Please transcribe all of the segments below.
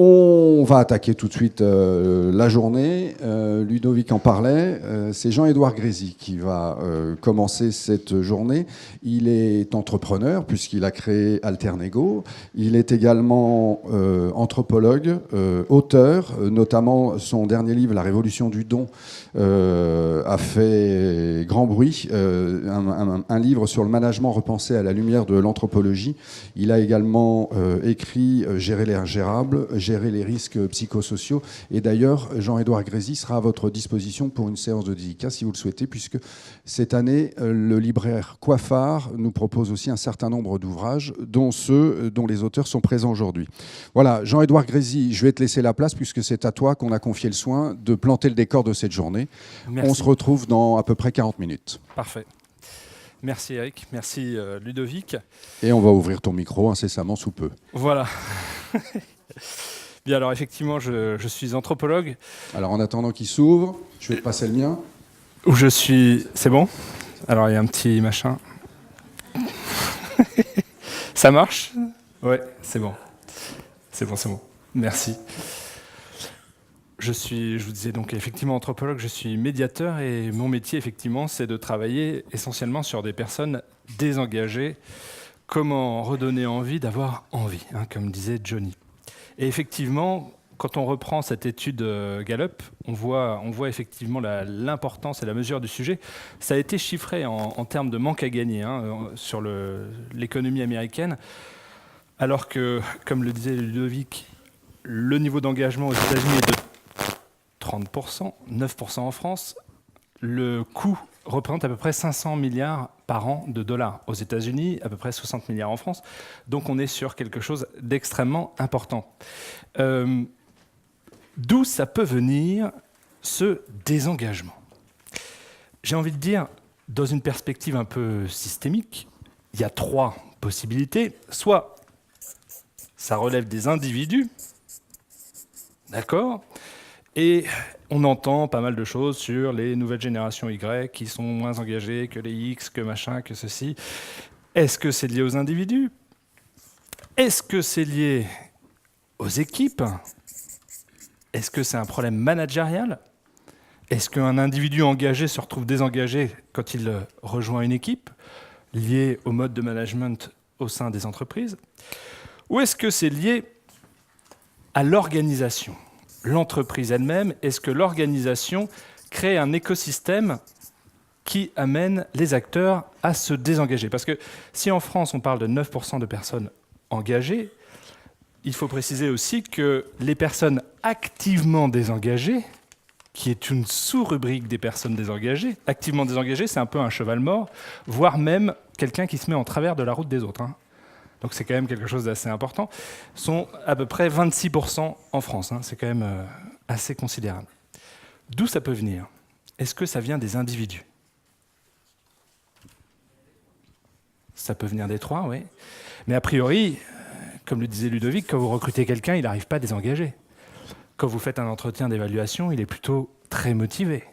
On va attaquer tout de suite la journée. Ludovic en parlait. C'est Jean-Édouard Grésy qui va commencer cette journée. Il est entrepreneur puisqu'il a créé Alternego. Il est également anthropologue, auteur. Notamment son dernier livre, La Révolution du don, a fait grand bruit. Un livre sur le management repensé à la lumière de l'anthropologie. Il a également écrit Gérer l'ingérable, gérer les risques psychosociaux. Et d'ailleurs, Jean-Édouard Grésy sera à votre disposition pour une séance de dédicace, si vous le souhaitez, puisque cette année, le libraire Coiffard nous propose aussi un certain nombre d'ouvrages, dont ceux dont les auteurs sont présents aujourd'hui. Voilà, Jean-Édouard Grésy, je vais te laisser la place, puisque c'est à toi qu'on a confié le soin de planter le décor de cette journée. Merci. On se retrouve dans à peu près 40 minutes. Parfait. Merci Eric, merci Ludovic. Et on va ouvrir ton micro incessamment sous peu. Voilà. Bien, alors effectivement, je suis anthropologue. Alors en attendant qu'il s'ouvre, je vais te passer le mien. Où je suis... C'est bon? Alors il y a un petit machin. Ça marche? Ouais, c'est bon. C'est bon. Merci. Je vous disais donc effectivement anthropologue, je suis médiateur et mon métier effectivement c'est de travailler essentiellement sur des personnes désengagées. Comment redonner envie d'avoir envie, hein, comme disait Johnny. Et effectivement, quand on reprend cette étude Gallup, on voit effectivement l'importance et la mesure du sujet. Ça a été chiffré en termes de manque à gagner sur l'économie américaine, alors que, comme le disait Ludovic, le niveau d'engagement aux États-Unis est de 30%, 9% en France. Le coût représente à peu près 500 milliards par an de dollars aux États-Unis, à peu près 60 milliards en France. Donc on est sur quelque chose d'extrêmement important. D'où ça peut venir ce désengagement? J'ai envie de dire, dans une perspective un peu systémique, il y a 3 possibilités. Soit ça relève des individus, d'accord ? Et on entend pas mal de choses sur les nouvelles générations Y qui sont moins engagées que les X, que machin, que ceci. Est-ce que c'est lié aux individus? Est-ce que c'est lié aux équipes? Est-ce que c'est un problème managérial? Est-ce qu'un individu engagé se retrouve désengagé quand il rejoint une équipe, lié au mode de management au sein des entreprises? Ou est-ce que c'est lié à l'organisation? L'entreprise elle-même, est-ce que l'organisation crée un écosystème qui amène les acteurs à se désengager? Parce que si en France on parle de 9% de personnes engagées, il faut préciser aussi que les personnes activement désengagées, qui est une sous-rubrique des personnes désengagées, activement désengagées, c'est un peu un cheval mort, voire même quelqu'un qui se met en travers de la route des autres. Donc c'est quand même quelque chose d'assez important, sont à peu près 26% en France. C'est quand même assez considérable. D'où ça peut venir? Est-ce que ça vient des individus? Ça peut venir des 3, oui. Mais a priori, comme le disait Ludovic, quand vous recrutez quelqu'un, il n'arrive pas à désengager. Quand vous faites un entretien d'évaluation, il est plutôt très motivé.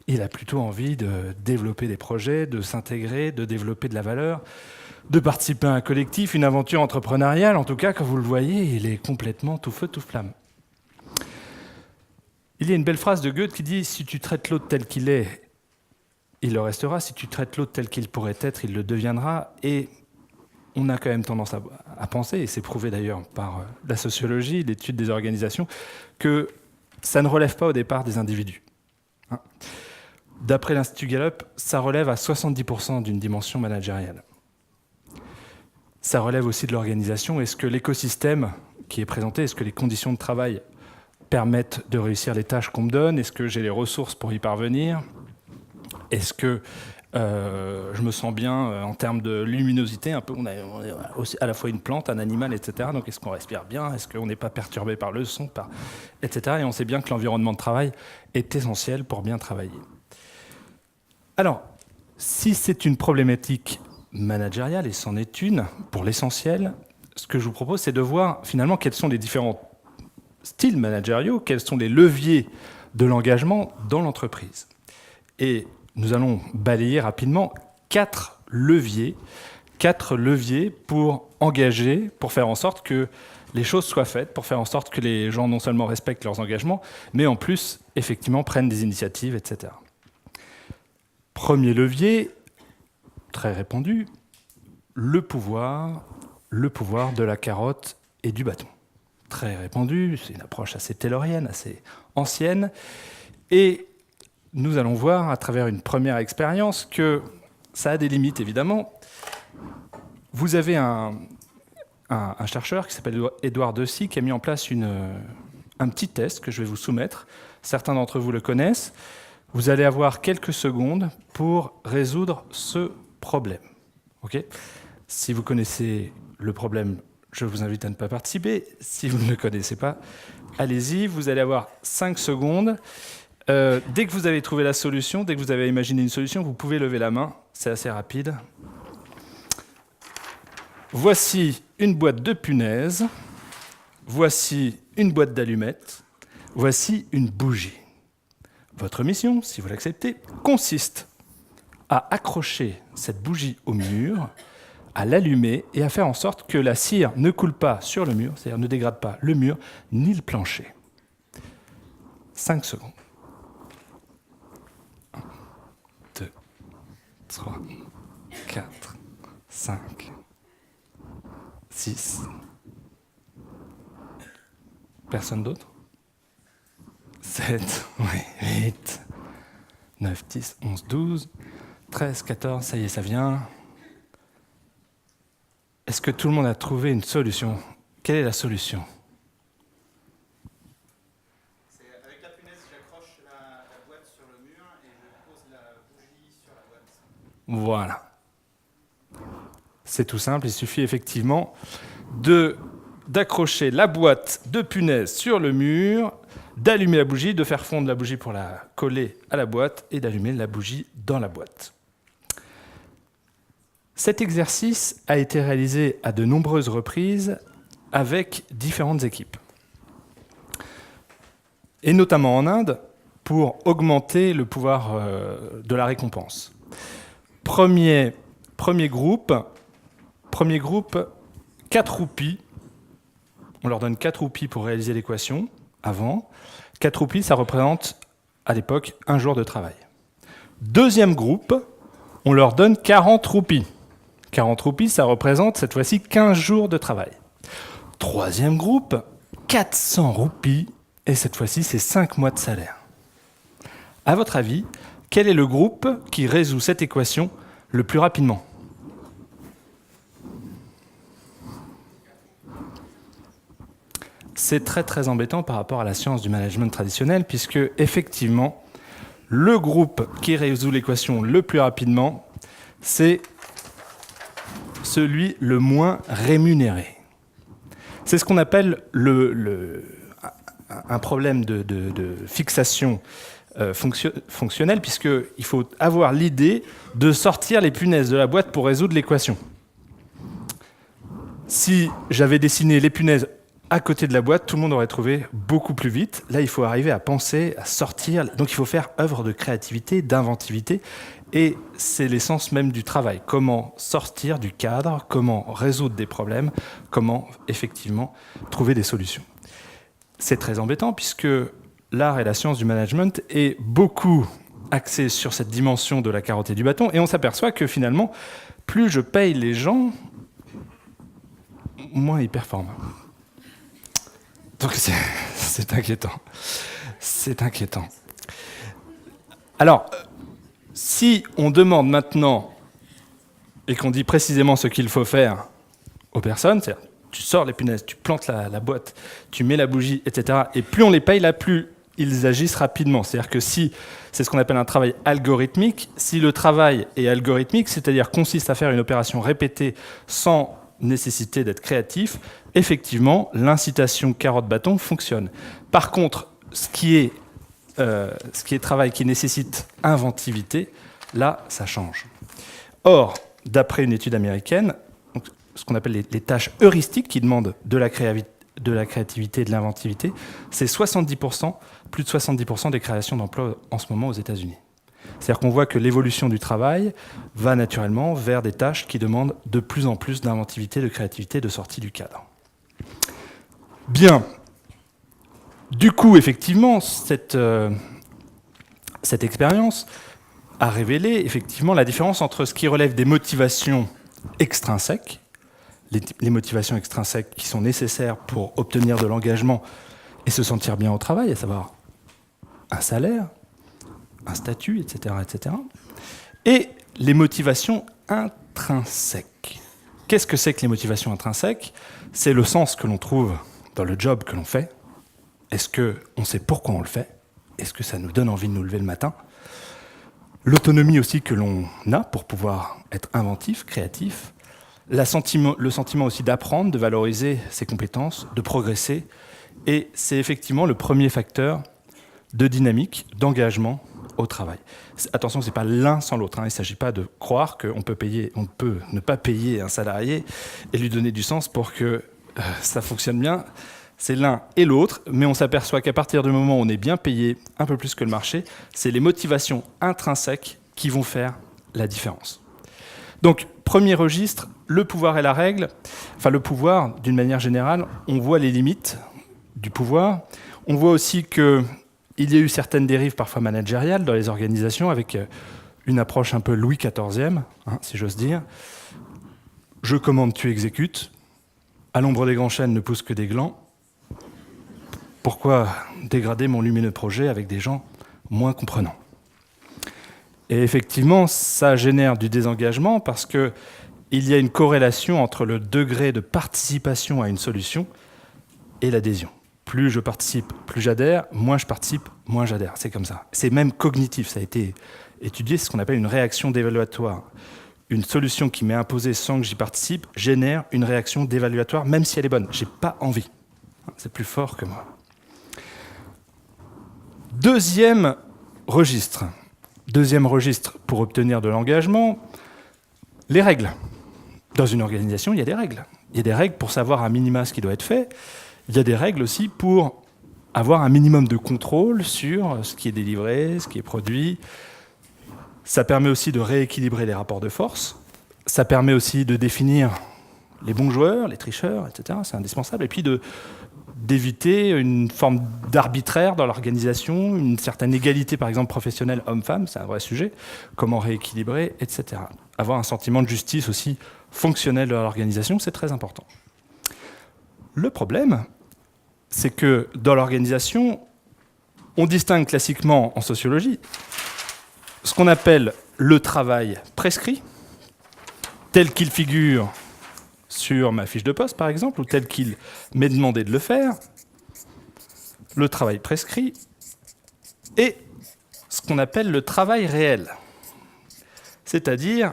Il a plutôt envie de développer des projets, de s'intégrer, de développer de la valeur, de participer à un collectif, une aventure entrepreneuriale. En tout cas, quand vous le voyez, il est complètement tout feu, tout flamme. Il y a une belle phrase de Goethe qui dit « Si tu traites l'autre tel qu'il est, il le restera. Si tu traites l'autre tel qu'il pourrait être, il le deviendra. » Et on a quand même tendance à penser, et c'est prouvé d'ailleurs par la sociologie, l'étude des organisations, que ça ne relève pas au départ des individus. D'après l'Institut Gallup, ça relève à 70% d'une dimension managériale. Ça relève aussi de l'organisation. Est-ce que l'écosystème qui est présenté, est-ce que les conditions de travail permettent de réussir les tâches qu'on me donne? Est-ce que j'ai les ressources pour y parvenir? Est-ce que je me sens bien en termes de luminosité? Un peu, on est aussi à la fois une plante, un animal, etc. Donc est-ce qu'on respire bien? Est-ce qu'on n'est pas perturbé par le son, etc. Et on sait bien que l'environnement de travail est essentiel pour bien travailler. Alors, si c'est une problématique managériale, et c'en est une, pour l'essentiel, ce que je vous propose, c'est de voir finalement quels sont les différents styles managériaux, quels sont les leviers de l'engagement dans l'entreprise. Et nous allons balayer rapidement 4 leviers pour engager, pour faire en sorte que les choses soient faites pour faire en sorte que les gens non seulement respectent leurs engagements, mais en plus, effectivement, prennent des initiatives, etc. Premier levier, très répandu, le pouvoir de la carotte et du bâton. Très répandu, c'est une approche assez taylorienne, assez ancienne. Et nous allons voir, à travers une première expérience, que ça a des limites, évidemment. Vous avez un chercheur qui s'appelle Édouard Dessy qui a mis en place un petit test que je vais vous soumettre. Certains d'entre vous le connaissent. Vous allez avoir quelques secondes pour résoudre ce problème. Okay ? Si vous connaissez le problème, je vous invite à ne pas participer. Si vous ne le connaissez pas, allez-y. Vous allez avoir 5 secondes. Dès que vous avez trouvé la solution, dès que vous avez imaginé une solution, vous pouvez lever la main. C'est assez rapide. Voici une boîte de punaises. Voici une boîte d'allumettes. Voici une bougie. Votre mission, si vous l'acceptez, consiste à accrocher cette bougie au mur, à l'allumer et à faire en sorte que la cire ne coule pas sur le mur, c'est-à-dire ne dégrade pas le mur ni le plancher. 5 secondes. 1, 2, 3, 4, 5, 6. Personne d'autre ? 7, 8, 9, 10, 11, 12, 13, 14, ça y est, ça vient. Est-ce que tout le monde a trouvé une solution ? Quelle est la solution ? C'est avec la punaise, j'accroche la boîte sur le mur et je pose la bougie sur la boîte. Voilà. C'est tout simple, il suffit effectivement d'accrocher la boîte de punaises sur le mur, d'allumer la bougie, de faire fondre la bougie pour la coller à la boîte et d'allumer la bougie dans la boîte. Cet exercice a été réalisé à de nombreuses reprises avec différentes équipes. Et notamment en Inde, pour augmenter le pouvoir de la récompense. Premier groupe, 4 roupies. On leur donne 4 roupies pour réaliser l'équation, avant. 4 roupies, ça représente, à l'époque, 1 jour de travail. Deuxième groupe, on leur donne 40 roupies. 40 roupies, ça représente, cette fois-ci, 15 jours de travail. Troisième groupe, 400 roupies, et cette fois-ci, c'est 5 mois de salaire. À votre avis, quel est le groupe qui résout cette équation le plus rapidement ? C'est très très embêtant par rapport à la science du management traditionnel, puisque effectivement, le groupe qui résout l'équation le plus rapidement, c'est celui le moins rémunéré. C'est ce qu'on appelle un problème de fixation fonctionnelle, puisqu'il faut avoir l'idée de sortir les punaises de la boîte pour résoudre l'équation. Si j'avais dessiné les punaises à côté de la boîte, tout le monde aurait trouvé beaucoup plus vite. Là, il faut arriver à penser, à sortir. Donc, il faut faire œuvre de créativité, d'inventivité. Et c'est l'essence même du travail. Comment sortir du cadre, comment résoudre des problèmes, comment effectivement trouver des solutions. C'est très embêtant puisque l'art et la science du management est beaucoup axé sur cette dimension de la carotte et du bâton. Et on s'aperçoit que finalement, plus je paye les gens, moins ils performent. Donc c'est inquiétant. C'est inquiétant. Alors, si on demande maintenant et qu'on dit précisément ce qu'il faut faire aux personnes, c'est-à-dire tu sors les punaises, tu plantes la boîte, tu mets la bougie, etc. Et plus on les paye, là, plus ils agissent rapidement. C'est-à-dire que si c'est ce qu'on appelle un travail algorithmique, si le travail est algorithmique, c'est-à-dire consiste à faire une opération répétée sans nécessité d'être créatif, effectivement, l'incitation carotte-bâton fonctionne. Par contre, ce qui est travail qui nécessite inventivité, là, ça change. Or, d'après une étude américaine, donc, ce qu'on appelle les tâches heuristiques qui demandent de la créativité et de l'inventivité, c'est 70%, plus de 70% des créations d'emplois en ce moment aux États-Unis. C'est-à-dire qu'on voit que l'évolution du travail va naturellement vers des tâches qui demandent de plus en plus d'inventivité, de créativité, de sortie du cadre. Bien. Du coup, effectivement, cette expérience a révélé effectivement la différence entre ce qui relève des motivations extrinsèques, les motivations extrinsèques qui sont nécessaires pour obtenir de l'engagement et se sentir bien au travail, à savoir un salaire, un statut, etc., et les motivations intrinsèques. Qu'est-ce que c'est que les motivations intrinsèques ? C'est le sens que l'on trouve dans le job que l'on fait. Est-ce qu'on sait pourquoi on le fait ? Est-ce que ça nous donne envie de nous lever le matin ? L'autonomie aussi que l'on a pour pouvoir être inventif, créatif. Le sentiment aussi d'apprendre, de valoriser ses compétences, de progresser. Et c'est effectivement le premier facteur de dynamique, d'engagement au travail. Attention, ce n'est pas l'un sans l'autre. Il ne s'agit pas de croire qu'on peut ne pas payer un salarié et lui donner du sens pour que ça fonctionne bien. C'est l'un et l'autre, mais on s'aperçoit qu'à partir du moment où on est bien payé, un peu plus que le marché, c'est les motivations intrinsèques qui vont faire la différence. Donc, premier registre, le pouvoir et la règle. Enfin, le pouvoir, d'une manière générale, on voit les limites du pouvoir. On voit aussi qu'il y a eu certaines dérives parfois managériales dans les organisations avec une approche un peu Louis XIVe, si j'ose dire. Je commande, tu exécutes. À l'ombre des grands chênes ne poussent que des glands. Pourquoi dégrader mon lumineux projet avec des gens moins comprenants ? Et effectivement, ça génère du désengagement parce qu'il y a une corrélation entre le degré de participation à une solution et l'adhésion. Plus je participe, plus j'adhère, moins je participe, moins j'adhère. C'est comme ça. C'est même cognitif, ça a été étudié, c'est ce qu'on appelle une réaction dévaluatoire. Une solution qui m'est imposée sans que j'y participe génère une réaction dévaluatoire, même si elle est bonne. Je n'ai pas envie. C'est plus fort que moi. Deuxième registre pour obtenir de l'engagement, les règles. Dans une organisation, il y a des règles. Il y a des règles pour savoir un minima ce qui doit être fait. Il y a des règles aussi pour avoir un minimum de contrôle sur ce qui est délivré, ce qui est produit. Ça permet aussi de rééquilibrer les rapports de force. Ça permet aussi de définir les bons joueurs, les tricheurs, etc. C'est indispensable. Et puis d'éviter une forme d'arbitraire dans l'organisation, une certaine égalité, par exemple, professionnelle homme-femme, c'est un vrai sujet, comment rééquilibrer, etc. Avoir un sentiment de justice aussi fonctionnel dans l'organisation, c'est très important. Le problème, c'est que dans l'organisation, on distingue classiquement en sociologie ce qu'on appelle le travail prescrit, tel qu'il figure sur ma fiche de poste, par exemple, ou tel qu'il m'est demandé de le faire, le travail prescrit, et ce qu'on appelle le travail réel, c'est-à-dire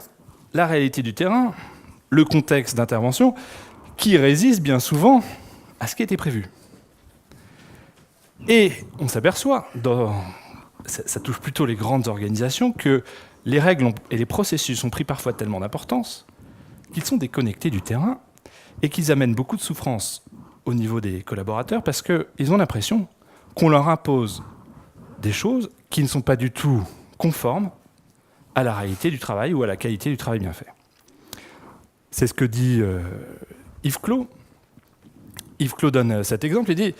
la réalité du terrain, le contexte d'intervention, qui résiste bien souvent à ce qui était prévu. Et on s'aperçoit, ça touche plutôt les grandes organisations, que les règles et les processus ont pris parfois tellement d'importance qu'ils sont déconnectés du terrain et qu'ils amènent beaucoup de souffrance au niveau des collaborateurs parce qu'ils ont l'impression qu'on leur impose des choses qui ne sont pas du tout conformes à la réalité du travail ou à la qualité du travail bien fait. C'est ce que dit Yves Clos. Yves Clos donne cet exemple, il dit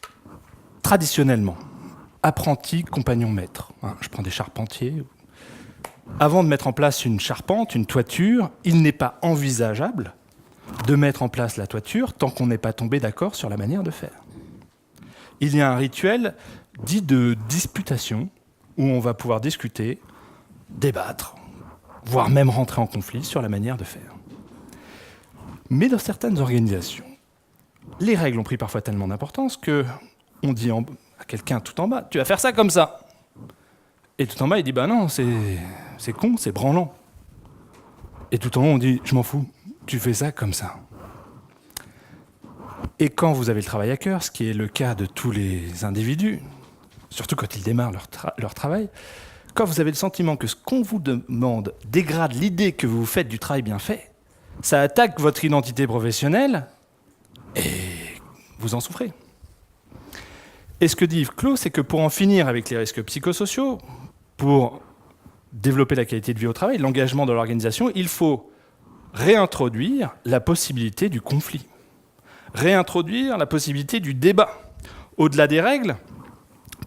« Traditionnellement, apprenti, compagnon, maître. » Je prends des charpentiers. Avant de mettre en place une charpente, une toiture, il n'est pas envisageable de mettre en place la toiture tant qu'on n'est pas tombé d'accord sur la manière de faire. Il y a un rituel dit de disputation où on va pouvoir discuter, débattre, voire même rentrer en conflit sur la manière de faire. Mais dans certaines organisations, les règles ont pris parfois tellement d'importance qu'on dit à quelqu'un tout en bas « tu vas faire ça comme ça ». Et tout en bas, il dit « bah non, c'est con, c'est branlant ». Et tout en haut, on dit « je m'en fous, tu fais ça comme ça ». Et quand vous avez le travail à cœur, ce qui est le cas de tous les individus, surtout quand ils démarrent leur travail, quand vous avez le sentiment que ce qu'on vous demande dégrade l'idée que vous faites du travail bien fait, ça attaque votre identité professionnelle et vous en souffrez. Et ce que dit Yves Clos, c'est que pour en finir avec les risques psychosociaux, pour développer la qualité de vie au travail, l'engagement dans l'organisation, il faut réintroduire la possibilité du conflit. Réintroduire la possibilité du débat. Au-delà des règles,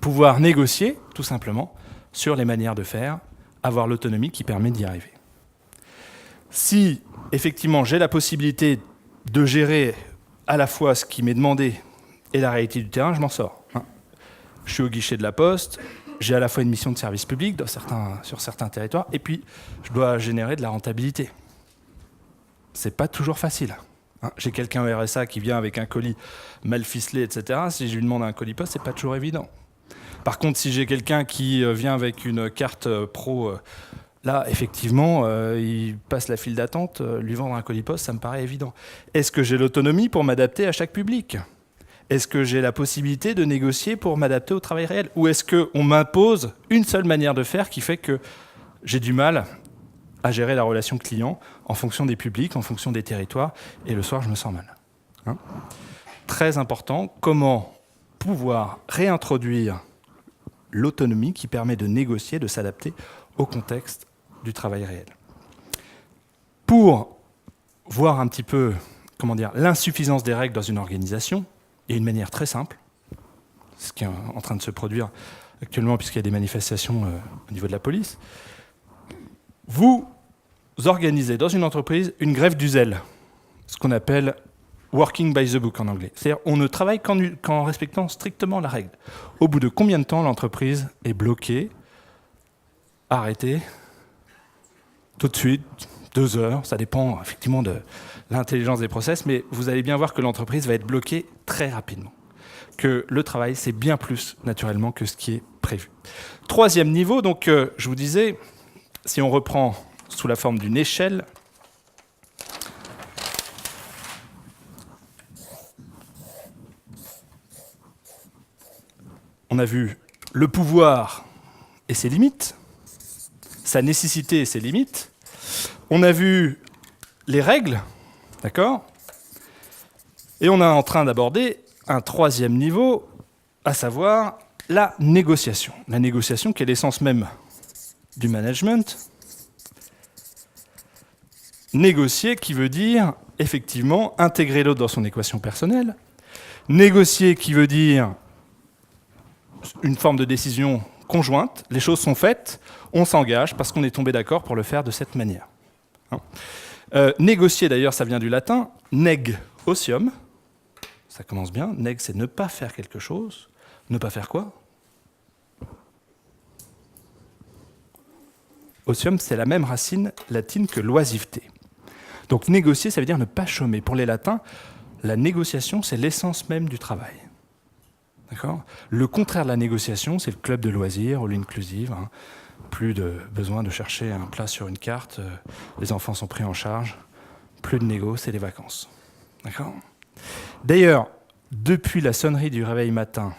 pouvoir négocier, tout simplement, sur les manières de faire, avoir l'autonomie qui permet d'y arriver. Si, effectivement, j'ai la possibilité de gérer à la fois ce qui m'est demandé et la réalité du terrain, je m'en sors. Je suis au guichet de la Poste, j'ai à la fois une mission de service public sur certains territoires, et puis je dois générer de la rentabilité. C'est pas toujours facile. J'ai quelqu'un au RSA qui vient avec un colis mal ficelé, etc. Si je lui demande un colis poste, c'est pas toujours évident. Par contre, si j'ai quelqu'un qui vient avec une carte pro, là, effectivement, il passe la file d'attente, lui vendre un colis poste, ça me paraît évident. Est-ce que j'ai l'autonomie pour m'adapter à chaque public ? Est-ce que j'ai la possibilité de négocier pour m'adapter au travail réel ? Ou est-ce qu'on m'impose une seule manière de faire qui fait que j'ai du mal à gérer la relation client en fonction des publics, en fonction des territoires, et le soir, je me sens mal. Très important, comment pouvoir réintroduire l'autonomie qui permet de négocier, de s'adapter au contexte du travail réel. Pour voir un petit peu, l'insuffisance des règles dans une organisation, il y a une manière très simple, ce qui est en train de se produire actuellement puisqu'il y a des manifestations au niveau de la police. Vous organisez dans une entreprise une grève du zèle, ce qu'on appelle working by the book en anglais. C'est-à-dire on ne travaille qu'en respectant strictement la règle. Au bout de combien de temps l'entreprise est bloquée, arrêtée, tout de suite, 2 heures, ça dépend effectivement de l'intelligence des process, mais vous allez bien voir que l'entreprise va être bloquée très rapidement. Que le travail, c'est bien plus naturellement que ce qui est prévu. 3e niveau, donc je vous disais, si on reprend sous la forme d'une échelle, on a vu le pouvoir et ses limites, sa nécessité et ses limites. On a vu les règles, d'accord ? Et on est en train d'aborder un 3e niveau, à savoir la négociation. La négociation qui est l'essence même du management. Négocier qui veut dire, effectivement, intégrer l'autre dans son équation personnelle. Négocier qui veut dire une forme de décision conjointe. Les choses sont faites, on s'engage parce qu'on est tombé d'accord pour le faire de cette manière. Négocier, d'ailleurs, ça vient du latin, neg osium. Ça commence bien. Neg, c'est ne pas faire quelque chose. Ne pas faire quoi ? Osium, c'est la même racine latine que l'oisiveté. Donc négocier, ça veut dire ne pas chômer. Pour les latins, la négociation, c'est l'essence même du travail. D'accord ? Le contraire de la négociation, c'est le club de loisirs, all inclusive. Plus de besoin de chercher un plat sur une carte, les enfants sont pris en charge. Plus de négo, c'est les vacances. D'accord ? D'ailleurs, depuis la sonnerie du réveil matin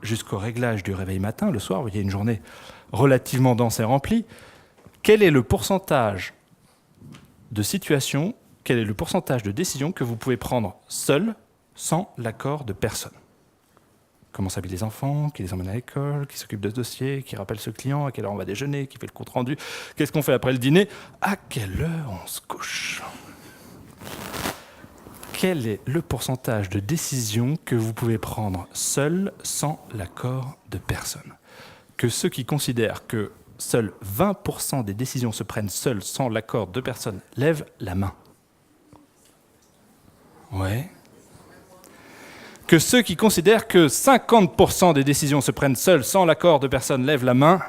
jusqu'au réglage du réveil matin, le soir, où il y a une journée relativement dense et remplie, quel est le pourcentage de situations, quel est le pourcentage de décisions que vous pouvez prendre seul, sans l'accord de personne ? Comment s'habillent les enfants, qui les emmène à l'école, qui s'occupe de ce dossier, qui rappelle ce client, à quelle heure on va déjeuner, qui fait le compte rendu, qu'est-ce qu'on fait après le dîner, à quelle heure on se couche ? Quel est le pourcentage de décisions que vous pouvez prendre seul, sans l'accord de personne ? Que ceux qui considèrent que seuls 20% des décisions se prennent seuls, sans l'accord de personne, lèvent la main. Ouais. Que ceux qui considèrent que 50% des décisions se prennent seuls, sans l'accord de personne, lèvent la main.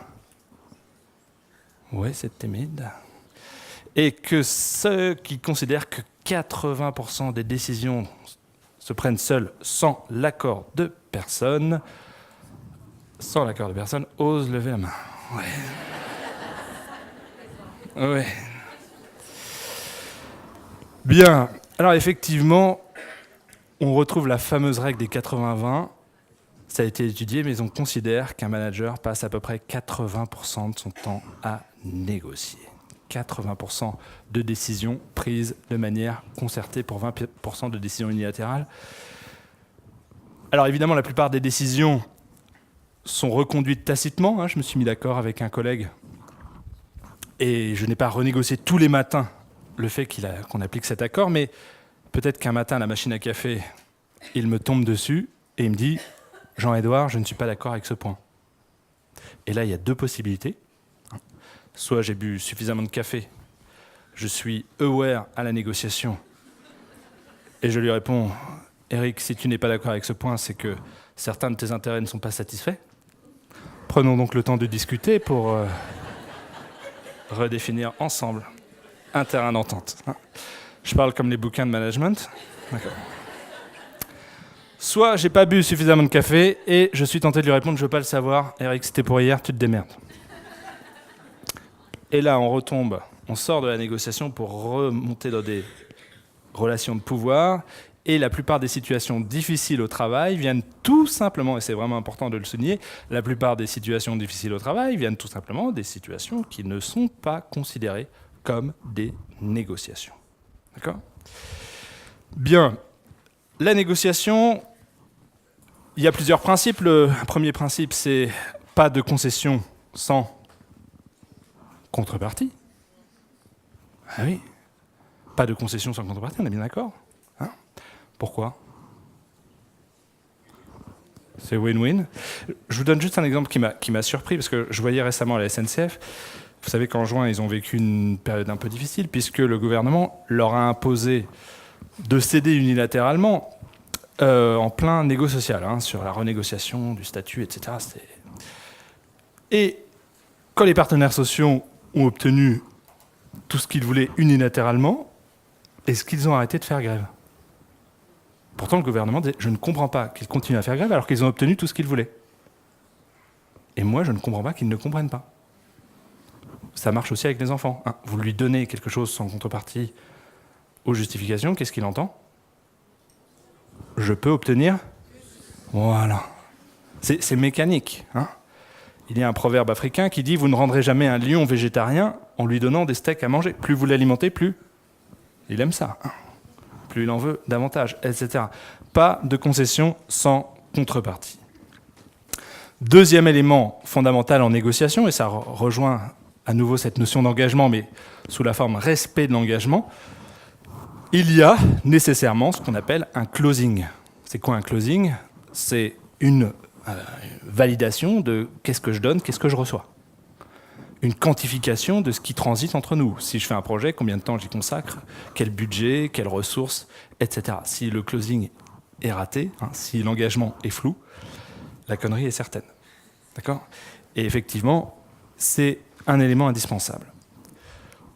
Ouais, c'est timide. Et que ceux qui considèrent que 80% des décisions se prennent seuls, sans l'accord de personne, osent lever la main. Ouais. Ouais. Bien. Alors effectivement, on retrouve la fameuse règle des 80-20. Ça a été étudié, mais on considère qu'un manager passe à peu près 80% de son temps à négocier. 80% de décisions prises de manière concertée pour 20% de décisions unilatérales. Alors évidemment, la plupart des décisions sont reconduites tacitement. Je me suis mis d'accord avec un collègue et je n'ai pas renégocié tous les matins le fait qu'on applique cet accord, mais peut-être qu'un matin, à la machine à café, il me tombe dessus et il me dit « Jean-Édouard, je ne suis pas d'accord avec ce point ». Et là, il y a deux possibilités. Soit j'ai bu suffisamment de café, je suis aware à la négociation, et je lui réponds « Eric, si tu n'es pas d'accord avec ce point, c'est que certains de tes intérêts ne sont pas satisfaits. Prenons donc le temps de discuter pour redéfinir ensemble un terrain d'entente. » Je parle comme les bouquins de management. D'accord. Soit j'ai pas bu suffisamment de café et je suis tenté de lui répondre « Je veux pas le savoir, Eric, c'était pour hier, tu te démerdes. » Et là, on retombe, on sort de la négociation pour remonter dans des relations de pouvoir. Et la plupart des situations difficiles au travail viennent tout simplement, et c'est vraiment important de le souligner, la plupart des situations difficiles au travail viennent tout simplement des situations qui ne sont pas considérées comme des négociations. D'accord ? Bien. La négociation, il y a plusieurs principes. Le premier principe, c'est pas de concession sans contrepartie. Ah oui. Pas de concession sans contrepartie, on est bien d'accord ? Hein ? Pourquoi ? C'est win-win. Je vous donne juste un exemple qui m'a surpris, parce que je voyais récemment à la SNCF, vous savez qu'en juin, ils ont vécu une période un peu difficile, puisque le gouvernement leur a imposé de céder unilatéralement en plein négo social, sur la renégociation du statut, etc. Et quand les partenaires sociaux ont obtenu tout ce qu'ils voulaient unilatéralement, est-ce qu'ils ont arrêté de faire grève ? Pourtant, le gouvernement disait « Je ne comprends pas qu'ils continuent à faire grève alors qu'ils ont obtenu tout ce qu'ils voulaient. » Et moi, je ne comprends pas qu'ils ne comprennent pas. Ça marche aussi avec les enfants. Vous lui donnez quelque chose sans contrepartie aux justifications, qu'est-ce qu'il entend ? Je peux obtenir ? Voilà. C'est mécanique. Il y a un proverbe africain qui dit « Vous ne rendrez jamais un lion végétarien en lui donnant des steaks à manger. Plus vous l'alimentez, plus il aime ça. Plus il en veut, davantage, etc. » Pas de concession sans contrepartie. Deuxième élément fondamental en négociation, et ça rejoint à nouveau cette notion d'engagement, mais sous la forme respect de l'engagement, il y a nécessairement ce qu'on appelle un closing. C'est quoi un closing ? C'est une validation de qu'est-ce que je donne, qu'est-ce que je reçois. Une quantification de ce qui transite entre nous. Si je fais un projet, combien de temps j'y consacre, quel budget, quelles ressources, etc. Si le closing est raté, si l'engagement est flou, la connerie est certaine. D'accord ? Et effectivement, c'est un élément indispensable.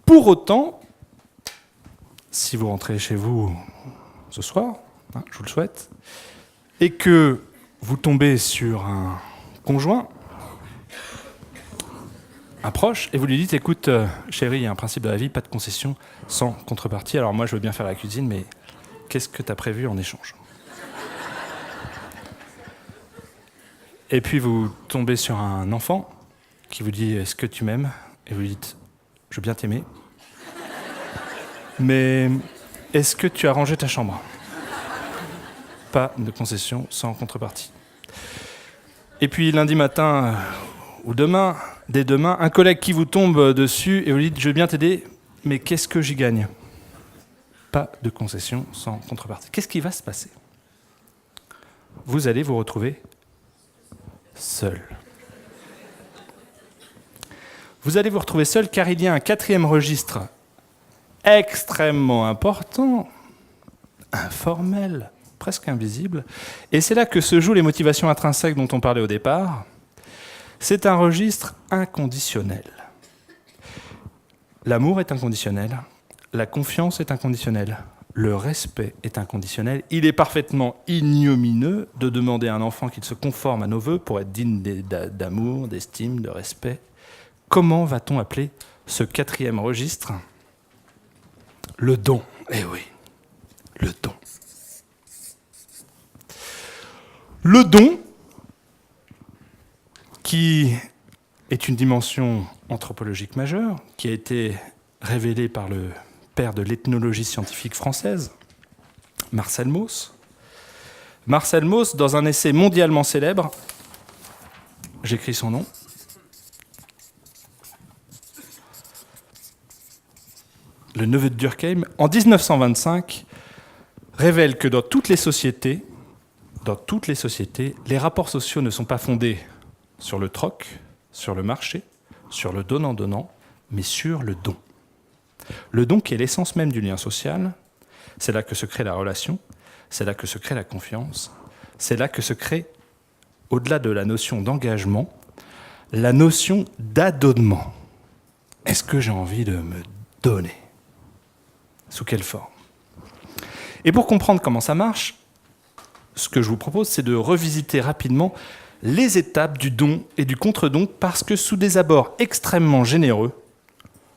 Pour autant, si vous rentrez chez vous ce soir, je vous le souhaite, et que vous tombez sur un conjoint, un proche, et vous lui dites « Écoute, chérie, il y a un principe de la vie, pas de concession sans contrepartie. Alors moi, je veux bien faire la cuisine, mais qu'est-ce que tu as prévu en échange ?» Et puis vous tombez sur un enfant qui vous dit « Est-ce que tu m'aimes ?» Et vous lui dites « Je veux bien t'aimer. Mais est-ce que tu as rangé ta chambre ?» Pas de concession sans contrepartie. Et puis lundi matin ou demain, dès demain, un collègue qui vous tombe dessus et vous dit « Je veux bien t'aider, mais qu'est-ce que j'y gagne ?» Pas de concession sans contrepartie. Qu'est-ce qui va se passer ? Vous allez vous retrouver seul. Vous allez vous retrouver seul car il y a un quatrième registre extrêmement important, informel, presque invisible, et c'est là que se jouent les motivations intrinsèques dont on parlait au départ. C'est un registre inconditionnel. L'amour est inconditionnel, la confiance est inconditionnelle, le respect est inconditionnel. Il est parfaitement ignomineux de demander à un enfant qu'il se conforme à nos vœux pour être digne d'amour, d'estime, de respect. Comment va-t-on appeler ce quatrième registre ? Le don. Eh oui, le don. Le don, qui est une dimension anthropologique majeure, qui a été révélée par le père de l'ethnologie scientifique française, Marcel Mauss. Marcel Mauss, dans un essai mondialement célèbre, j'écris son nom, le neveu de Durkheim, en 1925, révèle que dans toutes les sociétés, dans toutes les sociétés, les rapports sociaux ne sont pas fondés sur le troc, sur le marché, sur le donnant-donnant, mais sur le don. Le don qui est l'essence même du lien social, c'est là que se crée la relation, c'est là que se crée la confiance, c'est là que se crée, au-delà de la notion d'engagement, la notion d'adonnement. Est-ce que j'ai envie de me donner? Sous quelle forme? Et pour comprendre comment ça marche, ce que je vous propose, c'est de revisiter rapidement les étapes du don et du contre-don, parce que sous des abords extrêmement généreux,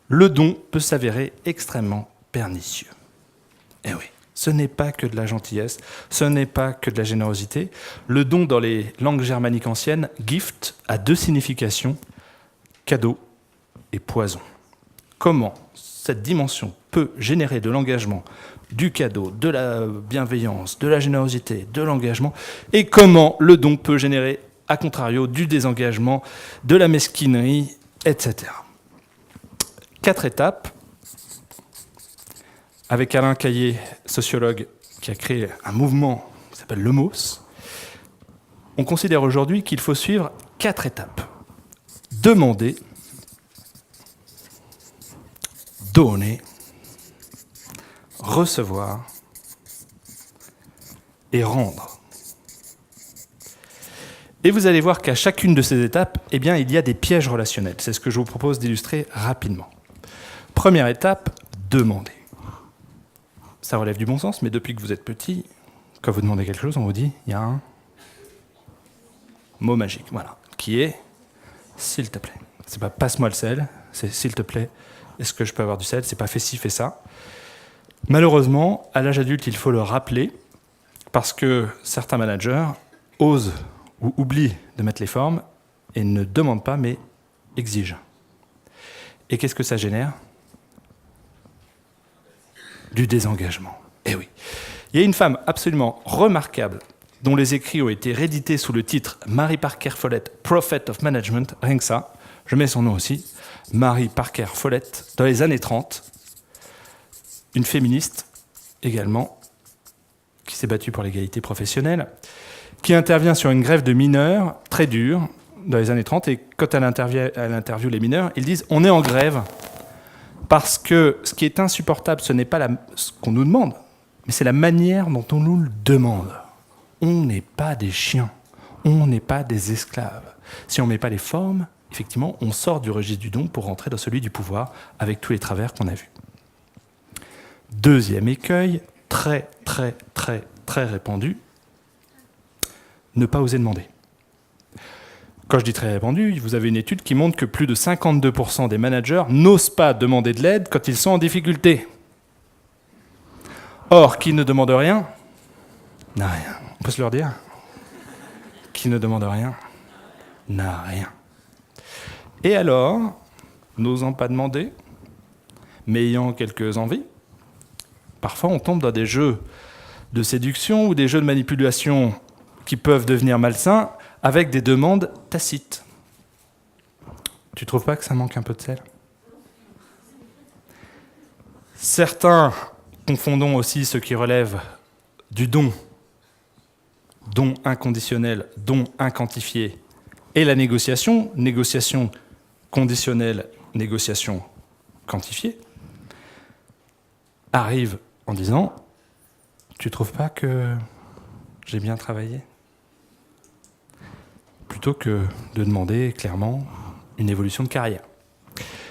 le don peut s'avérer extrêmement pernicieux. Eh oui, ce n'est pas que de la gentillesse, ce n'est pas que de la générosité. Le don dans les langues germaniques anciennes, gift, a deux significations, cadeau et poison. Comment cette dimension peut générer de l'engagement, du cadeau, de la bienveillance, de la générosité, de l'engagement, et comment le don peut générer, à contrario, du désengagement, de la mesquinerie, etc. 4 étapes, avec Alain Caillé, sociologue, qui a créé un mouvement qui s'appelle le MOS. On considère aujourd'hui qu'il faut suivre 4 étapes. Demander, donner, recevoir et rendre. Et vous allez voir qu'à chacune de ces étapes, eh bien, il y a des pièges relationnels. C'est ce que je vous propose d'illustrer rapidement. Première étape, demander. Ça relève du bon sens, mais depuis que vous êtes petit, quand vous demandez quelque chose, on vous dit, il y a un mot magique, voilà, qui est « s'il te plaît ». C'est pas « passe-moi le sel », c'est « s'il te plaît, est-ce que je peux avoir du sel ?» C'est pas « fais ci, fais ça ». Malheureusement, à l'âge adulte, il faut le rappeler, parce que certains managers osent ou oublient de mettre les formes et ne demandent pas, mais exigent. Et qu'est-ce que ça génère ? Du désengagement. Eh oui. Il y a une femme absolument remarquable dont les écrits ont été réédités sous le titre Mary Parker Follett, Prophet of Management, rien que ça, je mets son nom aussi, Mary Parker Follett, dans les années 30, une féministe également, qui s'est battue pour l'égalité professionnelle, qui intervient sur une grève de mineurs très dure dans les années 30, et quand elle interviewe les mineurs, ils disent « on est en grève ». Parce que ce qui est insupportable, ce n'est pas ce qu'on nous demande, mais c'est la manière dont on nous le demande. On n'est pas des chiens, on n'est pas des esclaves. Si on ne met pas les formes, effectivement, on sort du registre du don pour rentrer dans celui du pouvoir, avec tous les travers qu'on a vus. Deuxième écueil, très répandu, ne pas oser demander. Quand je dis très répandu, vous avez une étude qui montre que plus de 52% des managers n'osent pas demander de l'aide quand ils sont en difficulté. Or, qui ne demande rien, n'a rien. On peut se leur dire ? Qui ne demande rien, n'a rien. Et alors, n'osant pas demander, mais ayant quelques envies, parfois on tombe dans des jeux de séduction ou des jeux de manipulation qui peuvent devenir malsains, avec des demandes tacites. Tu trouves pas que ça manque un peu de sel ? Certains confondons aussi ce qui relève du don inconditionnel, don inquantifié, et la négociation conditionnelle, négociation quantifiée, arrive en disant « Tu trouves pas que j'ai bien travaillé ?» plutôt que de demander clairement une évolution de carrière.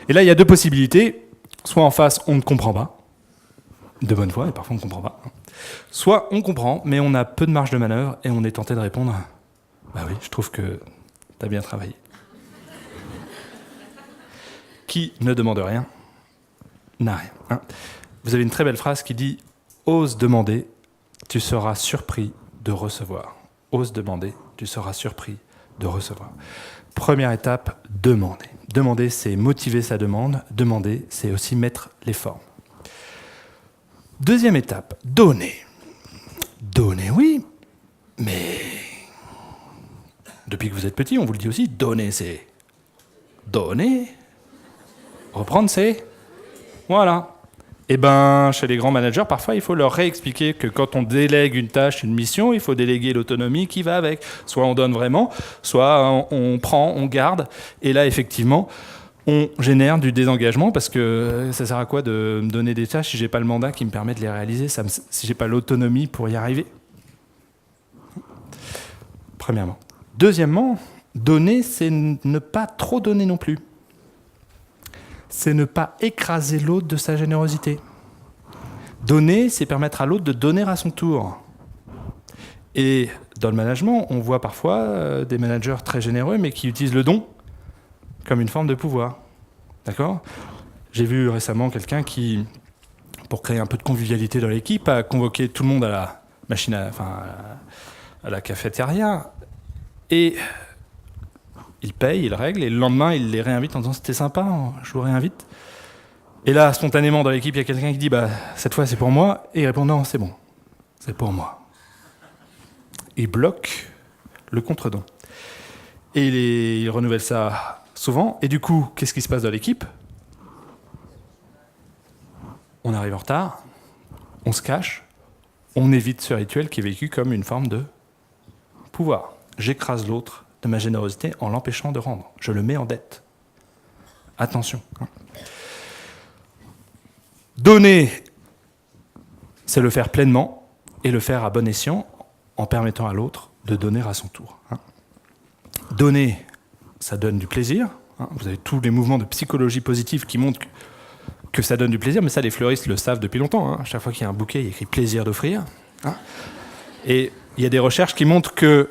Et là, il y a 2 possibilités. Soit en face, on ne comprend pas, de bonne foi, et parfois on ne comprend pas. Soit on comprend, mais on a peu de marge de manœuvre, et on est tenté de répondre « Bah oui, je trouve que tu as bien travaillé. » Qui ne demande rien, n'a rien. Hein. Vous avez une très belle phrase qui dit « Ose demander, tu seras surpris de recevoir. » Ose demander, tu seras surpris de recevoir. Première étape, demander. Demander, c'est motiver sa demande. Demander, c'est aussi mettre les formes. Deuxième étape, donner. Donner, oui, mais depuis que vous êtes petit, on vous le dit aussi, donner, c'est donner. Reprendre, c'est voilà. Eh ben, chez les grands managers, parfois, il faut leur réexpliquer que quand on délègue une tâche, une mission, il faut déléguer l'autonomie qui va avec. Soit on donne vraiment, soit on prend, on garde. Et là, effectivement, on génère du désengagement parce que ça sert à quoi de me donner des tâches si j'ai pas le mandat qui me permet de les réaliser, si j'ai pas l'autonomie pour y arriver. Premièrement. Deuxièmement, donner, c'est ne pas trop donner non plus. C'est ne pas écraser l'autre de sa générosité. Donner, c'est permettre à l'autre de donner à son tour. Et dans le management, on voit parfois des managers très généreux, mais qui utilisent le don comme une forme de pouvoir. D'accord ? J'ai vu récemment quelqu'un qui, pour créer un peu de convivialité dans l'équipe, a convoqué tout le monde à la machine, à la cafétéria, et il paye, il règle, et le lendemain, il les réinvite en disant « c'était sympa, je vous réinvite ». Et là, spontanément, dans l'équipe, il y a quelqu'un qui dit « cette fois, c'est pour moi », et il répond « non, c'est bon, c'est pour moi ». Il bloque le contre-don. Et il renouvelle ça souvent, et du coup, qu'est-ce qui se passe dans l'équipe ? On arrive en retard, on se cache, on évite ce rituel qui est vécu comme une forme de pouvoir. J'écrase l'autre de ma générosité en l'empêchant de rendre. Je le mets en dette. Attention. Donner, c'est le faire pleinement et le faire à bon escient en permettant à l'autre de donner à son tour. Donner, ça donne du plaisir. Vous avez tous les mouvements de psychologie positive qui montrent que ça donne du plaisir, mais ça, les fleuristes le savent depuis longtemps. Chaque fois qu'il y a un bouquet, il y a écrit « plaisir d'offrir ». Et il y a des recherches qui montrent que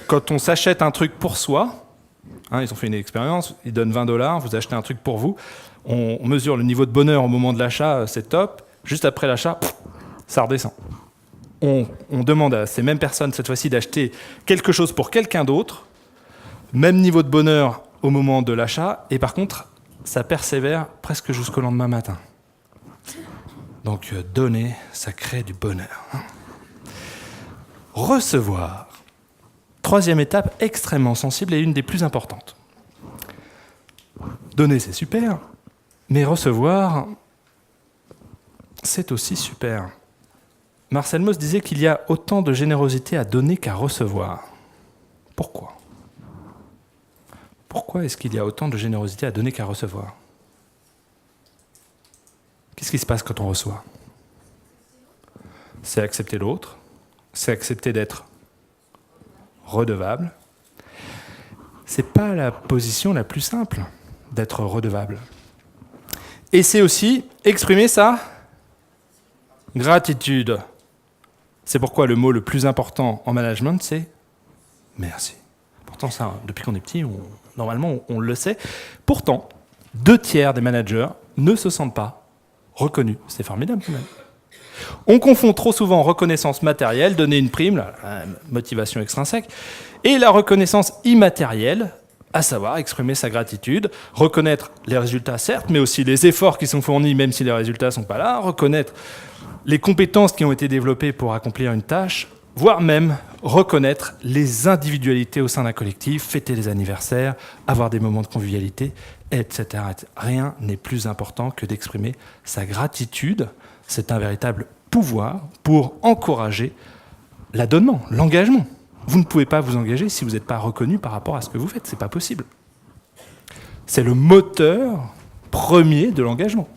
quand on s'achète un truc pour soi, ils ont fait une expérience, ils donnent $20, vous achetez un truc pour vous, on mesure le niveau de bonheur au moment de l'achat, c'est top. Juste après l'achat, ça redescend. On demande à ces mêmes personnes, cette fois-ci, d'acheter quelque chose pour quelqu'un d'autre, même niveau de bonheur au moment de l'achat, et par contre, ça persévère presque jusqu'au lendemain matin. Donc, donner, ça crée du bonheur. Recevoir. Troisième étape, extrêmement sensible et une des plus importantes. Donner, c'est super, mais recevoir, c'est aussi super. Marcel Mauss disait qu'il y a autant de générosité à donner qu'à recevoir. Pourquoi ? Pourquoi est-ce qu'il y a autant de générosité à donner qu'à recevoir ? Qu'est-ce qui se passe quand on reçoit ? C'est accepter l'autre, c'est accepter d'être redevable. C'est pas la position la plus simple d'être redevable. Et c'est aussi exprimer sa gratitude. C'est pourquoi le mot le plus important en management, c'est merci. Pourtant, ça, depuis qu'on est petit, normalement, on le sait. Pourtant, 2/3 des managers ne se sentent pas reconnus. C'est formidable quand même. On confond trop souvent reconnaissance matérielle, donner une prime, la motivation extrinsèque, et la reconnaissance immatérielle, à savoir exprimer sa gratitude, reconnaître les résultats certes, mais aussi les efforts qui sont fournis même si les résultats ne sont pas là, reconnaître les compétences qui ont été développées pour accomplir une tâche, voire même reconnaître les individualités au sein d'un collectif, fêter les anniversaires, avoir des moments de convivialité, etc. Rien n'est plus important que d'exprimer sa gratitude. C'est un véritable pouvoir pour encourager l'adonnement, l'engagement. Vous ne pouvez pas vous engager si vous n'êtes pas reconnu par rapport à ce que vous faites. Ce n'est pas possible. C'est le moteur premier de l'engagement.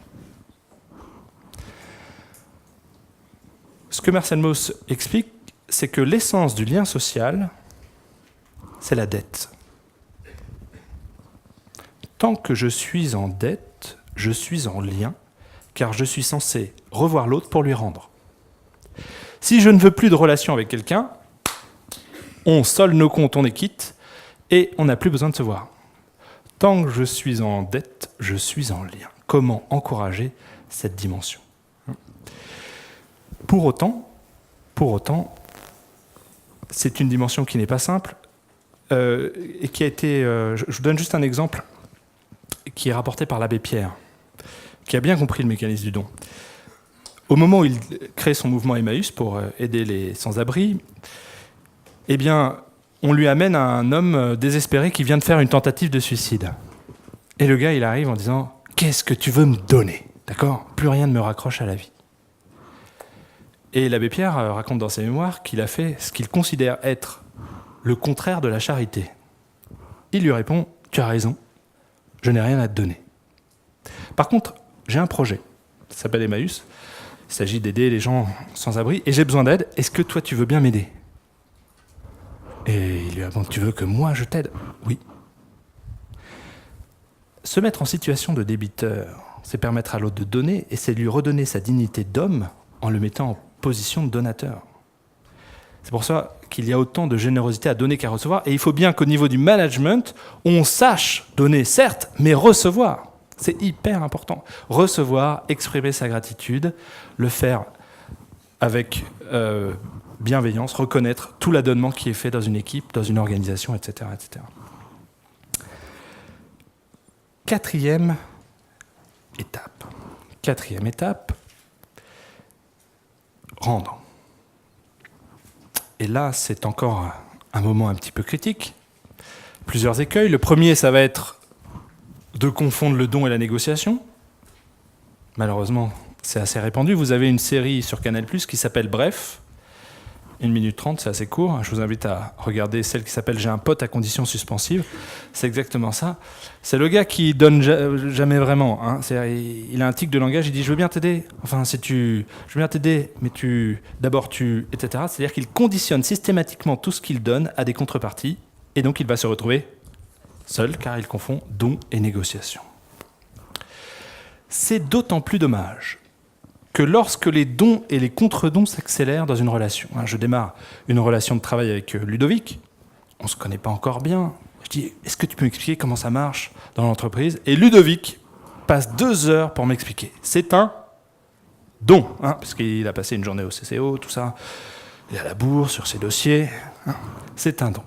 Ce que Marcel Mauss explique, c'est que l'essence du lien social, c'est la dette. Tant que je suis en dette, je suis en lien, car je suis censé revoir l'autre pour lui rendre. Si je ne veux plus de relation avec quelqu'un, on solde nos comptes, on est quitte, et on n'a plus besoin de se voir. Tant que je suis en dette, je suis en lien. Comment encourager cette dimension ? Pour autant, c'est une dimension qui n'est pas simple, et qui a été... je vous donne juste un exemple qui est rapporté par l'abbé Pierre, qui a bien compris le mécanisme du don. Au moment où il crée son mouvement Emmaüs pour aider les sans-abri, eh bien, on lui amène un homme désespéré qui vient de faire une tentative de suicide. Et le gars, il arrive en disant « Qu'est-ce que tu veux me donner ?» D'accord ? Plus rien ne me raccroche à la vie. Et l'abbé Pierre raconte dans ses mémoires qu'il a fait ce qu'il considère être le contraire de la charité. Il lui répond « Tu as raison, je n'ai rien à te donner. Par contre, j'ai un projet, ça s'appelle Emmaüs. Il s'agit d'aider les gens sans abri et j'ai besoin d'aide. Est-ce que toi, tu veux bien m'aider ?» Et il lui répond « Tu veux que moi, je t'aide ?» « Oui. » Se mettre en situation de débiteur, c'est permettre à l'autre de donner et c'est lui redonner sa dignité d'homme en le mettant en position de donateur. C'est pour ça qu'il y a autant de générosité à donner qu'à recevoir. Et il faut bien qu'au niveau du management, on sache donner, certes, mais recevoir. C'est hyper important. Recevoir, exprimer sa gratitude, le faire avec bienveillance, reconnaître tout l'adonnement qui est fait dans une équipe, dans une organisation, etc., etc. Quatrième étape, rendre. Et là, c'est encore un moment un petit peu critique. Plusieurs écueils. Le premier, ça va être de confondre le don et la négociation. Malheureusement, c'est assez répandu. Vous avez une série sur Canal+ qui s'appelle Bref. 1 minute 30, c'est assez court. Je vous invite à regarder celle qui s'appelle J'ai un pote à condition suspensive. C'est exactement ça. C'est le gars qui donne jamais vraiment. Hein. Il a un tic de langage, il dit « je veux bien t'aider ». Enfin, je veux bien t'aider, mais d'abord tu, etc. C'est-à-dire qu'il conditionne systématiquement tout ce qu'il donne à des contreparties. Et donc, il va se retrouver seul, car il confond don et négociation. C'est d'autant plus dommage que lorsque les dons et les contre-dons s'accélèrent dans une relation. Je démarre une relation de travail avec Ludovic, on ne se connaît pas encore bien. Je dis, est-ce que tu peux m'expliquer comment ça marche dans l'entreprise ? Et Ludovic passe 2 heures pour m'expliquer. C'est un don, parce qu'il a passé une journée au CCO, tout ça. Il est à la bourse, sur ses dossiers. C'est un don.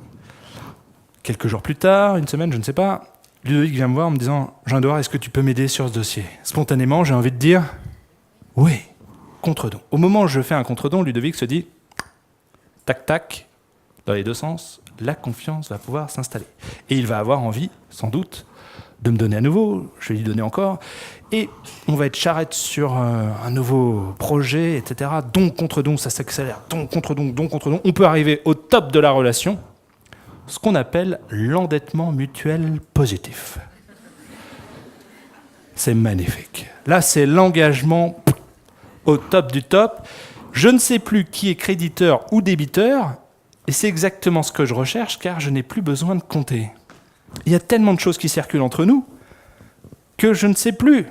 Quelques jours plus tard, une semaine, je ne sais pas, Ludovic vient me voir en me disant « Jean-Edouard, est-ce que tu peux m'aider sur ce dossier ?» Spontanément, j'ai envie de dire « Oui, contre-don ». Au moment où je fais un contre-don, Ludovic se dit « Tac, tac, dans les deux sens, la confiance va pouvoir s'installer. » Et il va avoir envie, sans doute, de me donner à nouveau, je vais lui donner encore, et on va être charrette sur un nouveau projet, etc. Don contre don, ça s'accélère, don contre don. On peut arriver au top de la relation, ce qu'on appelle l'endettement mutuel positif. C'est magnifique. Là, c'est l'engagement au top du top. Je ne sais plus qui est créditeur ou débiteur, et c'est exactement ce que je recherche, car je n'ai plus besoin de compter. Il y a tellement de choses qui circulent entre nous que je ne sais plus.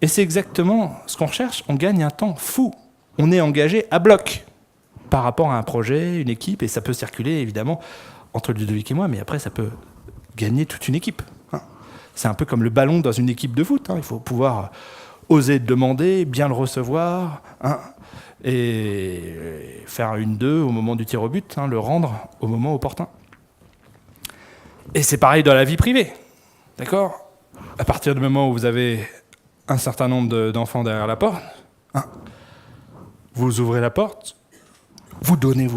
Et c'est exactement ce qu'on recherche. On gagne un temps fou. On est engagé à bloc par rapport à un projet, une équipe, et ça peut circuler évidemment entre Ludovic et moi, mais après ça peut gagner toute une équipe. C'est un peu comme le ballon dans une équipe de foot. Il faut pouvoir oser demander, bien le recevoir, et faire 1-2 au moment du tir au but, le rendre au moment opportun. Et c'est pareil dans la vie privée, d'accord ? À partir du moment où vous avez un certain nombre d'enfants derrière la porte, vous ouvrez la porte, vous donnez,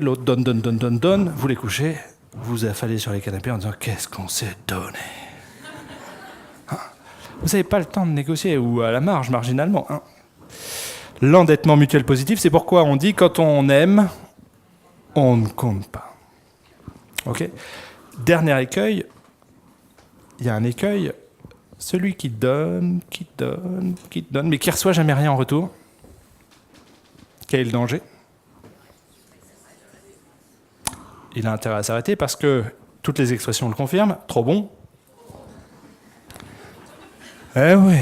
l'autre donne, vous les couchez, vous affalez sur les canapés en disant « Qu'est-ce qu'on s'est donné ?» Vous n'avez pas le temps de négocier, ou à la marge, marginalement. L'endettement mutuel positif, c'est pourquoi on dit quand on aime, on ne compte pas. Ok ? Dernier écueil, il y a un écueil, celui qui donne, mais qui ne reçoit jamais rien en retour. Quel est le danger ? Il a intérêt à s'arrêter parce que toutes les expressions le confirment. Trop bon. Eh oui.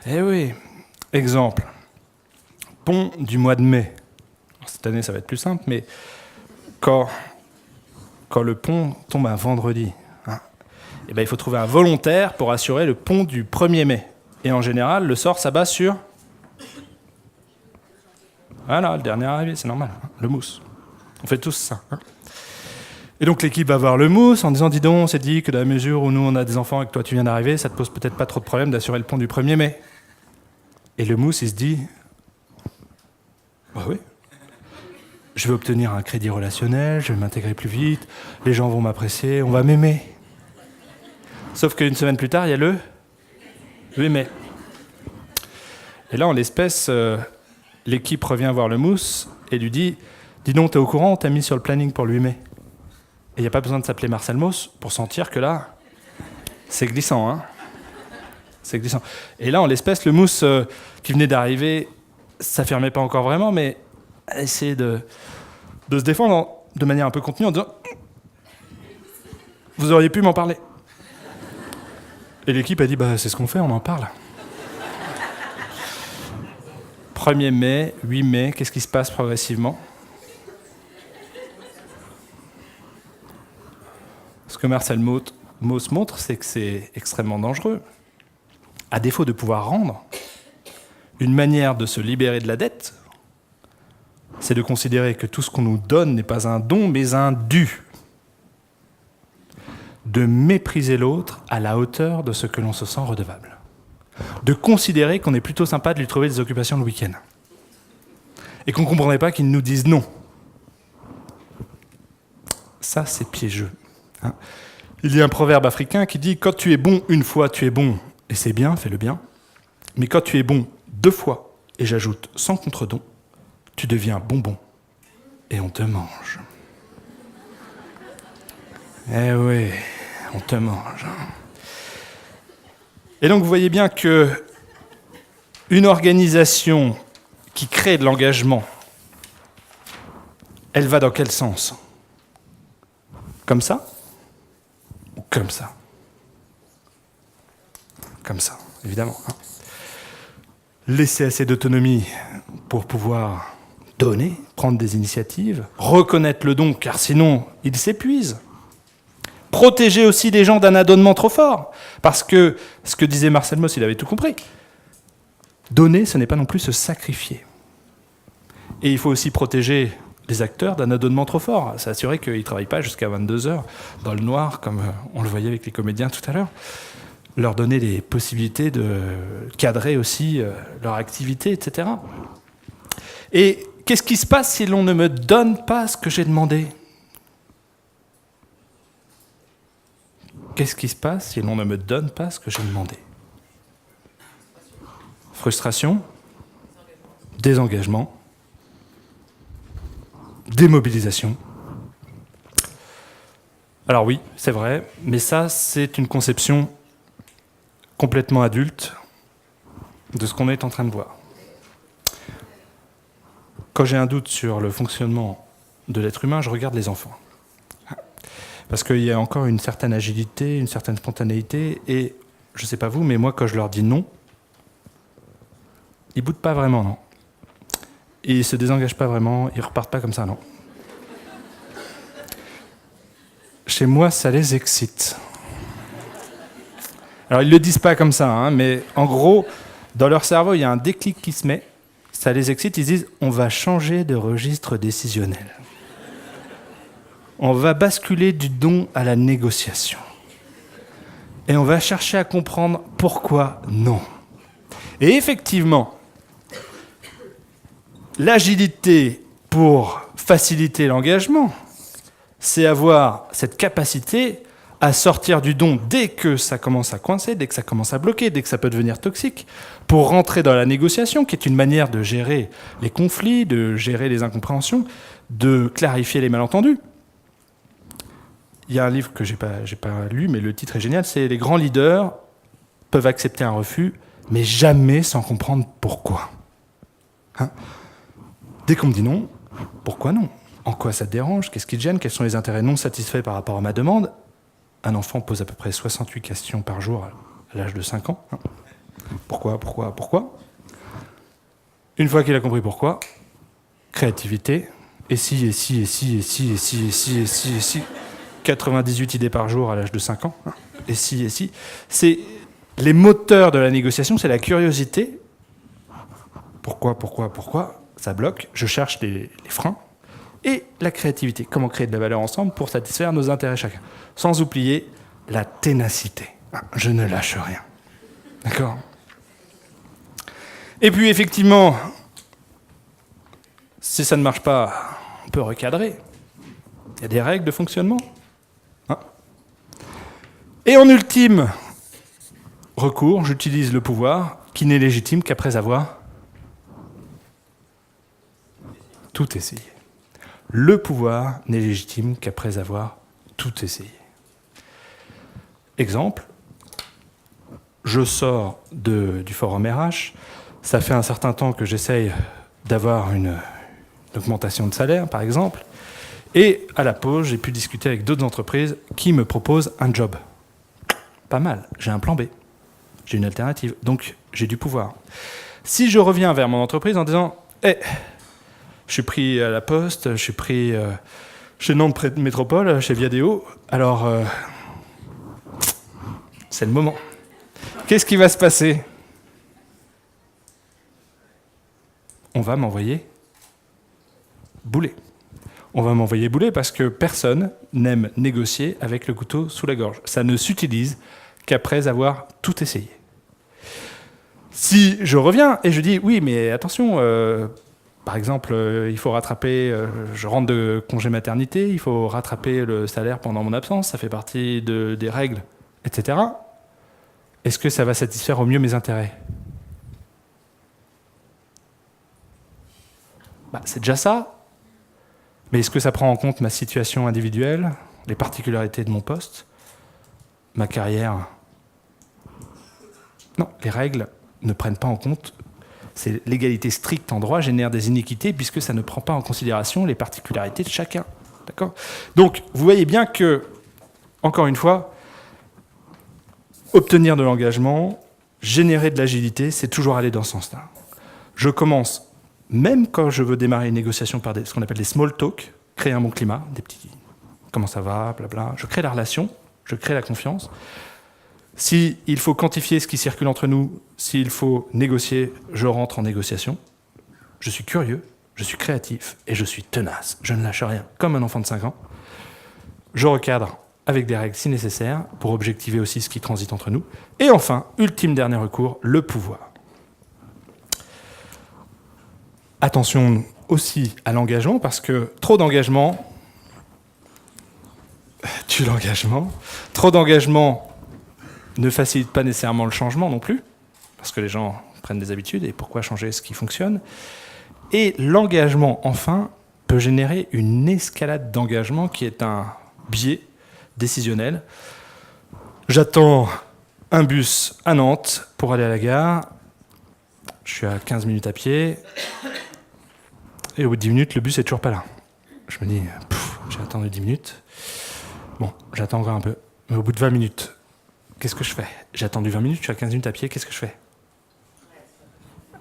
Eh oui. Exemple. Pont du mois de mai. Cette année, ça va être plus simple, mais quand le pont tombe un vendredi, il faut trouver un volontaire pour assurer le pont du 1er mai. Et en général, le sort s'abat sur... Voilà, le dernier arrivé, c'est normal, le mousse. On fait tous ça. Et donc l'équipe va voir le mousse en disant « Dis donc, on s'est dit que dans la mesure où nous on a des enfants et que toi tu viens d'arriver, ça te pose peut-être pas trop de problème d'assurer le pont du 1er mai. » Et le mousse, il se dit « Bah oui, je vais obtenir un crédit relationnel, je vais m'intégrer plus vite, les gens vont m'apprécier, on va m'aimer. Sauf qu'une semaine plus tard, il y a le 8 mai. Et là, en l'espèce, l'équipe revient voir le mousse et lui dit « Dis donc, t'es au courant, on t'a mis sur le planning pour le 8 mai. » Et il n'y a pas besoin de s'appeler Marcel Mauss pour sentir que là, c'est glissant. Hein, c'est glissant. Et là, en l'espèce, le mousse qui venait d'arriver, ça ne fermait pas encore vraiment, mais essayait de se défendre de manière un peu contenue en disant « Vous auriez pu m'en parler. » Et l'équipe a dit « C'est ce qu'on fait, on en parle. » 1er mai, 8 mai, qu'est-ce qui se passe progressivement ? Ce que Marcel Mauss montre, c'est que c'est extrêmement dangereux. À défaut de pouvoir rendre, une manière de se libérer de la dette, c'est de considérer que tout ce qu'on nous donne n'est pas un don, mais un dû. De mépriser l'autre à la hauteur de ce que l'on se sent redevable. De considérer qu'on est plutôt sympa de lui trouver des occupations le week-end. Et qu'on ne comprendrait pas qu'il nous dise non. Ça, c'est piégeux. Hein. Il y a un proverbe africain qui dit « Quand tu es bon une fois, tu es bon, et c'est bien, fais-le bien. Mais quand tu es bon 2 fois, et j'ajoute sans contre-don, tu deviens bonbon, et on te mange. » Eh oui, on te mange. Et donc vous voyez bien que une organisation qui crée de l'engagement, elle va dans quel sens ? Comme ça ? Ou comme ça ? Comme ça, évidemment. Hein. Laisser assez d'autonomie pour pouvoir donner, prendre des initiatives, reconnaître le don, car sinon il s'épuise. Protéger aussi des gens d'un adonnement trop fort. Parce que ce que disait Marcel Mauss, il avait tout compris. Donner, ce n'est pas non plus se sacrifier. Et il faut aussi protéger les acteurs d'un adonnement trop fort. S'assurer qu'ils ne travaillent pas jusqu'à 22h dans le noir, comme on le voyait avec les comédiens tout à l'heure. Leur donner les possibilités de cadrer aussi leur activité, etc. Et qu'est-ce qui se passe si l'on ne me donne pas ce que j'ai demandé ? Qu'est-ce qui se passe si l'on ne me donne pas ce que j'ai demandé ? Frustration, désengagement, démobilisation. Alors oui, c'est vrai, mais ça, c'est une conception complètement adulte de ce qu'on est en train de voir. Quand j'ai un doute sur le fonctionnement de l'être humain, je regarde les enfants. Parce qu'il y a encore une certaine agilité, une certaine spontanéité, et je ne sais pas vous, mais moi, quand je leur dis non, ils ne boutent pas vraiment, non. Ils ne se désengagent pas vraiment, ils ne repartent pas comme ça, non. Chez moi, ça les excite. Alors, ils ne le disent pas comme ça, hein, mais en gros, dans leur cerveau, il y a un déclic qui se met, ça les excite, ils disent « on va changer de registre décisionnel ». On va basculer du don à la négociation. Et on va chercher à comprendre pourquoi non. Et effectivement, l'agilité pour faciliter l'engagement, c'est avoir cette capacité à sortir du don dès que ça commence à coincer, dès que ça commence à bloquer, dès que ça peut devenir toxique, pour rentrer dans la négociation, qui est une manière de gérer les conflits, de gérer les incompréhensions, de clarifier les malentendus. Il y a un livre que j'ai pas lu, mais le titre est génial, c'est « Les grands leaders peuvent accepter un refus, mais jamais sans comprendre pourquoi. » Hein ? Dès qu'on me dit non, pourquoi non ? En quoi ça te dérange ? Qu'est-ce qui te gêne ? Quels sont les intérêts non satisfaits par rapport à ma demande ? Un enfant pose à peu près 68 questions par jour à l'âge de 5 ans. Hein ? Pourquoi ? Une fois qu'il a compris pourquoi, créativité, et si. 98 idées par jour à l'âge de 5 ans. Et si. C'est les moteurs de la négociation, c'est la curiosité. Pourquoi ? Ça bloque. Je cherche les freins. Et la créativité. Comment créer de la valeur ensemble pour satisfaire nos intérêts chacun. Sans oublier la ténacité. Je ne lâche rien. D'accord ? Et puis, effectivement, si ça ne marche pas, on peut recadrer. Il y a des règles de fonctionnement. Et en ultime recours, j'utilise le pouvoir qui n'est légitime qu'après avoir tout essayé. Le pouvoir n'est légitime qu'après avoir tout essayé. Exemple, je sors du forum RH, ça fait un certain temps que j'essaye d'avoir une augmentation de salaire, par exemple, et à la pause, j'ai pu discuter avec d'autres entreprises qui me proposent un job. Pas mal, j'ai un plan B, j'ai une alternative, donc j'ai du pouvoir. Si je reviens vers mon entreprise en disant « je suis pris à la Poste, je suis pris chez Nantes Métropole, chez Viadeo, alors c'est le moment. » Qu'est-ce qui va se passer? On va m'envoyer bouler. On va m'envoyer bouler parce que personne n'aime négocier avec le couteau sous la gorge. Ça ne s'utilise qu'après avoir tout essayé. Si je reviens et je dis « oui, mais attention, par exemple, il faut rattraper, je rentre de congé maternité, il faut rattraper le salaire pendant mon absence, ça fait partie des règles, etc. » Est-ce que ça va satisfaire au mieux mes intérêts? C'est déjà ça. Mais est-ce que ça prend en compte ma situation individuelle, les particularités de mon poste, ma carrière? Non, les règles ne prennent pas en compte. C'est l'égalité stricte en droit génère des iniquités puisque ça ne prend pas en considération les particularités de chacun. D'accord? Donc, vous voyez bien que, encore une fois, obtenir de l'engagement, générer de l'agilité, c'est toujours aller dans ce sens-là. Je commence, même quand je veux démarrer une négociation par ce qu'on appelle des small talk, créer un bon climat, des petits « comment ça va », blabla. Je crée la relation, je crée la confiance. S'il faut quantifier ce qui circule entre nous, s'il faut négocier, je rentre en négociation. Je suis curieux, je suis créatif et je suis tenace. Je ne lâche rien, comme un enfant de 5 ans. Je recadre avec des règles si nécessaire, pour objectiver aussi ce qui transite entre nous. Et enfin, ultime dernier recours, le pouvoir. Attention aussi à l'engagement, parce que trop d'engagement tue l'engagement. Trop d'engagement ne facilite pas nécessairement le changement non plus, parce que les gens prennent des habitudes, et pourquoi changer ce qui fonctionne? Et l'engagement, enfin, peut générer une escalade d'engagement qui est un biais décisionnel. J'attends un bus à Nantes pour aller à la gare. Je suis à 15 minutes à pied. Et au bout de 10 minutes, le bus est toujours pas là. Je me dis, j'ai attendu 10 minutes. Bon, j'attends encore un peu. Mais au bout de 20 minutes, qu'est-ce que je fais? J'ai attendu 20 minutes, je suis à 15 minutes à pied, qu'est-ce que je fais?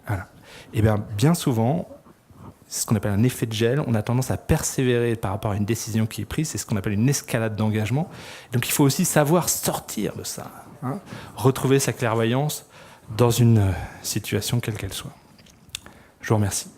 Voilà. Et bien souvent, c'est ce qu'on appelle un effet de gel. On a tendance à persévérer par rapport à une décision qui est prise. C'est ce qu'on appelle une escalade d'engagement. Donc il faut aussi savoir sortir de ça, hein, retrouver sa clairvoyance dans une situation quelle qu'elle soit. Je vous remercie.